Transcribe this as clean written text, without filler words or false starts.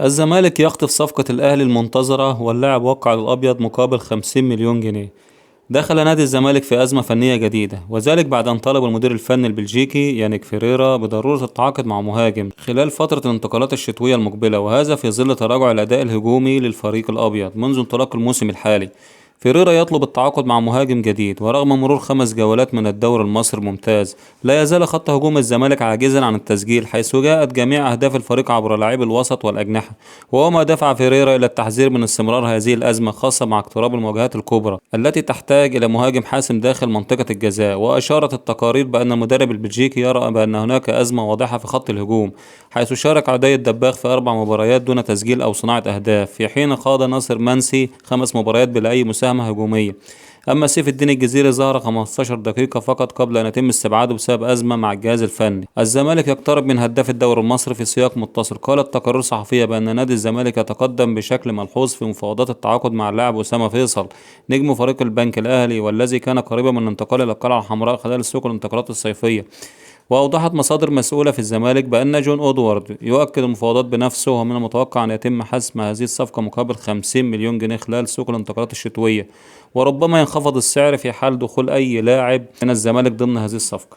الزمالك يخطف صفقة الأهلي المنتظرة واللاعب وقع للأبيض مقابل 50 مليون جنيه. دخل نادي الزمالك في أزمة فنية جديدة، وذلك بعد أن طلب المدير الفني البلجيكي يانيك فيريرا بضرورة التعاقد مع مهاجم خلال فترة الانتقالات الشتوية المقبلة، وهذا في ظل تراجع الأداء الهجومي للفريق الأبيض منذ انطلاق الموسم الحالي. فيريرا يطلب التعاقد مع مهاجم جديد، ورغم مرور 5 جولات من الدوري المصري الممتاز لا يزال خط هجوم الزمالك عاجزا عن التسجيل، حيث جاءت جميع أهداف الفريق عبر لاعبي الوسط والأجنحة. وهو ما دفع فيريرا إلى التحذير من استمرار هذه الأزمة، خاصة مع اقتراب المواجهات الكبرى التي تحتاج إلى مهاجم حاسم داخل منطقة الجزاء. وأشارت التقارير بأن المدرب البلجيكي يرى بأن هناك أزمة واضحة في خط الهجوم، حيث شارك عدي الدباغ في 4 مباريات دون تسجيل أو صناعة أهداف، في حين خاض ناصر منسي 5 مباريات بلا أي مساهمة هجومية. أما سيف الدين الجزيري ظهر 15 دقيقة فقط قبل أن يتم استبعاده بسبب أزمة مع الجهاز الفني. الزمالك يقترب من هداف الدوري المصري في سياق متصل. قالت تقارير صحفية بأن نادي الزمالك يتقدم بشكل ملحوظ في مفاوضات التعاقد مع اللاعب أسامة فيصل، نجم فريق البنك الأهلي، والذي كان قريبا من الانتقال إلى القلعة الحمراء خلال سوق الانتقالات الصيفية. وأوضحت مصادر مسؤولة في الزمالك بأن جون أودوارد يؤكد المفاوضات بنفسه، ومن المتوقع أن يتم حسم هذه الصفقة مقابل 50 مليون جنيه خلال سوق الانتقالات الشتوية، وربما ينخفض السعر في حال دخول أي لاعب من الزمالك ضمن هذه الصفقة.